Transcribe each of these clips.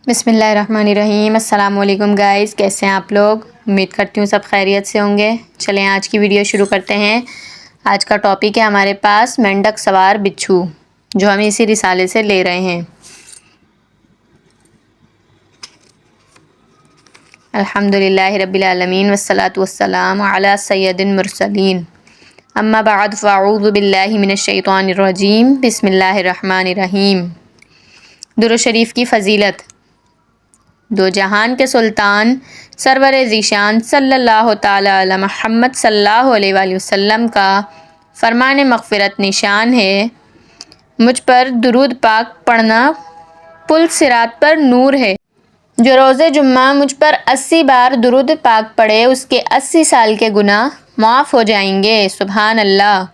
बिस्मिल्लाहिर्रहमानिर्रहीम। अस्सलाम वालेकुम गाइस, कैसे हैं आप लोग? उम्मीद करती हूँ सब खैरियत से होंगे। चलें आज की वीडियो शुरू करते हैं। आज का टॉपिक है हमारे पास मेंढक सवार बिच्छू, जो हम इसी रिसाले से ले रहे हैं। अल्हम्दुलिल्लाहि रब्बिल आलमीन वस्सलातु वस्सलामु अला सय्यदिल मुरसलीन। अम्मा बअद फ़अऊज़ु बिल्लाहि मिनश शैतानिर रजीम। बिस्मिल्लाहिर रहमानिर रहीम। दुरूद शरीफ की फ़जीलत। दो जहान के सुल्तान सरवर ज़ीशान सल्लल्लाहु ताला अला मुहम्मद सल्लल्लाहु अलैहि वसल्लम का फरमान मग़फ़िरत निशान है, मुझ पर दुरूद पाक पढ़ना पुल सिरात पर नूर है। जो रोज़े जुम्मा मुझ पर 80 बार दुरूद पाक पढ़े, उसके 80 साल के गुनाह माफ़ हो जाएंगे। सुभान अल्लाह।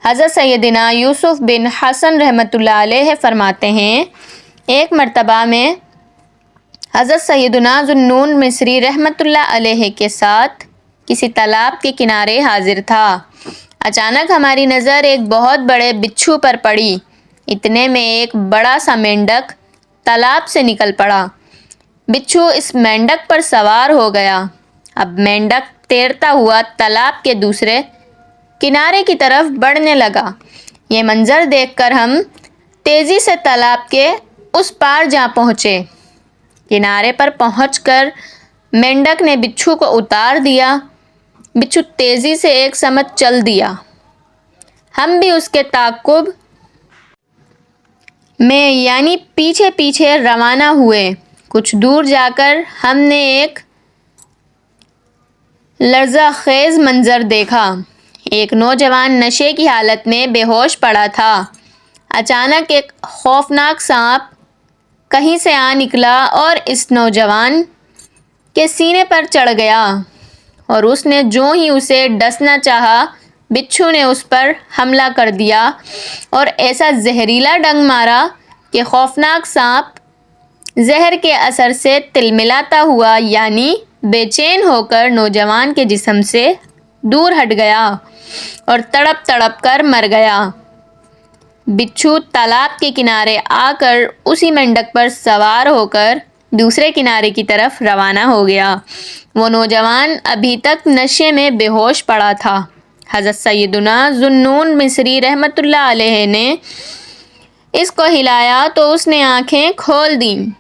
हज़रत सैयदना यूसुफ़ बिन हसन रहमतुल्लाह अलैह फरमाते हैं, एक मर्तबा में हज़रत सैयदना ज़ुन्नून मिस्री रहमतुल्लाह अलैह के साथ किसी तालाब के किनारे हाजिर था। अचानक हमारी नज़र एक बहुत बड़े बिच्छू पर पड़ी। इतने में एक बड़ा सा मेंढक तालाब से निकल पड़ा। बिच्छू इस मेंढक पर सवार हो गया। अब मेंढक तैरता हुआ तालाब के दूसरे किनारे की तरफ बढ़ने लगा। ये मंजर देखकर हम तेज़ी से तालाब के उस पार जा पहुँचे। किनारे पर पहुंचकर मेंढक ने बिच्छू को उतार दिया। बिच्छू तेज़ी से एक समत चल दिया। हम भी उसके ताक़ुब में यानी पीछे पीछे रवाना हुए। कुछ दूर जाकर हमने एक लर्ज़ाखेज़ मंजर देखा। एक नौजवान नशे की हालत में बेहोश पड़ा था। अचानक एक खौफनाक सांप कहीं से आ निकला और इस नौजवान के सीने पर चढ़ गया, और उसने जो ही उसे डसना चाहा, बिच्छू ने उस पर हमला कर दिया और ऐसा जहरीला डंक मारा कि खौफनाक सांप जहर के असर से तिलमिलाता हुआ यानी बेचैन होकर नौजवान के जिस्म से दूर हट गया और तड़प तड़प कर मर गया। बिच्छू तालाब के किनारे आकर उसी मेंढक पर सवार होकर दूसरे किनारे की तरफ रवाना हो गया। वो नौजवान अभी तक नशे में बेहोश पड़ा था। हज़रत सैयदना ज़ुन्नून मिस्री रहमतुल्लाह अलैह ने इसको हिलाया तो उसने आंखें खोल दीं।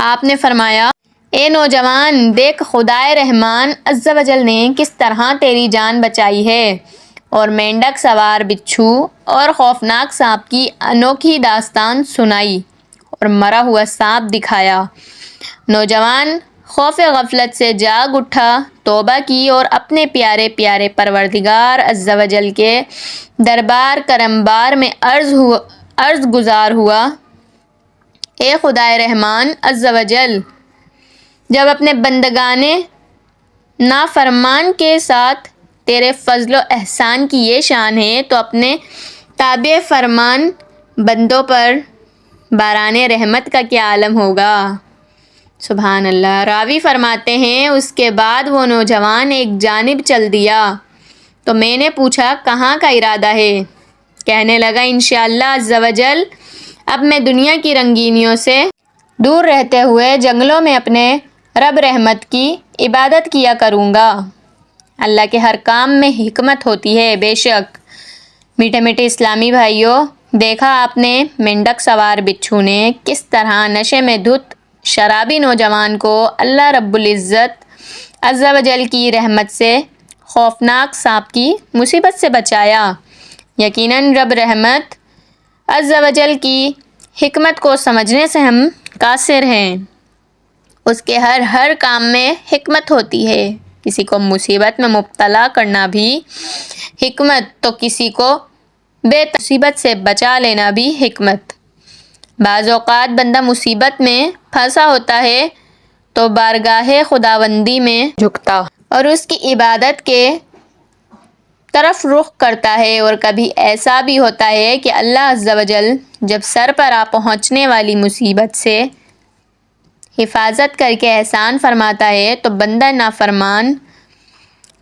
आपने फरमाया, ए नौजवान, देख खुदाए रहमान अज़्ज़ा वजल ने किस तरह तेरी जान बचाई है, और मेंढक सवार बिच्छू और खौफनाक सांप की अनोखी दास्तान सुनाई और मरा हुआ सांप दिखाया। नौजवान खौफ गफलत से जाग उठा, तौबा की और अपने प्यारे प्यारे परवरदिगार अज़्ज़ा वजल के दरबार करमबार में अर्ज़ गुज़ार हुआ, ए खुदाए रहमान अज़्ज़ा वजल, जब अपने बंदगाने नाफरमान के साथ तेरे फ़ज़्ल व एहसान की ये शान है, तो अपने ताबे फरमान बंदों पर बाराने रहमत का क्या आलम होगा। सुभान अल्लाह। रावी फरमाते हैं, उसके बाद वो नौजवान एक जानिब चल दिया तो मैंने पूछा, कहाँ का इरादा है? कहने लगा, इंशाअल्लाह अज़्ज़ा वजल, अब मैं दुनिया की रंगीनियों से दूर रहते हुए जंगलों में अपने रब रहमत की इबादत किया करूँगा। अल्लाह के हर काम में हिकमत होती है बेशक। मीठे मीठे इस्लामी भाइयों, देखा आपने मेंढक सवार बिच्छू ने किस तरह नशे में धुत शराबी नौजवान को अल्लाह रब्बुल इज़्ज़त अज़्ज़ा वजल की रहमत से खौफनाक सांप की मुसीबत से बचाया। यकीनन रब रहमत अज़्ज़ा वजल की हिकमत को समझने से हम कासिर हैं। उसके हर काम में हिकमत होती है। किसी को मुसीबत में मुब्तला करना भी हिकमत, तो किसी को मुसीबत से बचा लेना भी हिकमत। बाज़ औक़ात बंदा मुसीबत में फंसा होता है तो बारगाहे खुदावंदी में झुकता और उसकी इबादत के तरफ रुख करता है, और कभी ऐसा भी होता है कि अल्लाह अज़्ज़ा वजल जब सर पर आ पहुँचने वाली मुसीबत से हिफाजत करके एहसान फरमाता है तो बंदा नाफरमान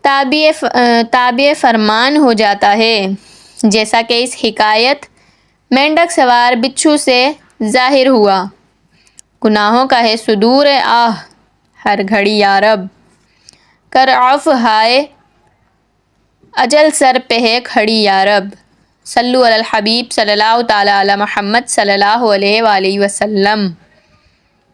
ताबिए फरमान हो जाता है, जैसा कि इस हिकायत मेंढक सवार बिच्छू से ज़ाहिर हुआ। گناہوں کا ہے صدور آہ ہر گھڑی یا رب، کر عفو ہائے اجل سر پہ ہے کھڑی یا رب۔ صلو علی الحبیب صلی اللہ تعالی علی محمد صلی اللہ علیہ وآلہ وسلم۔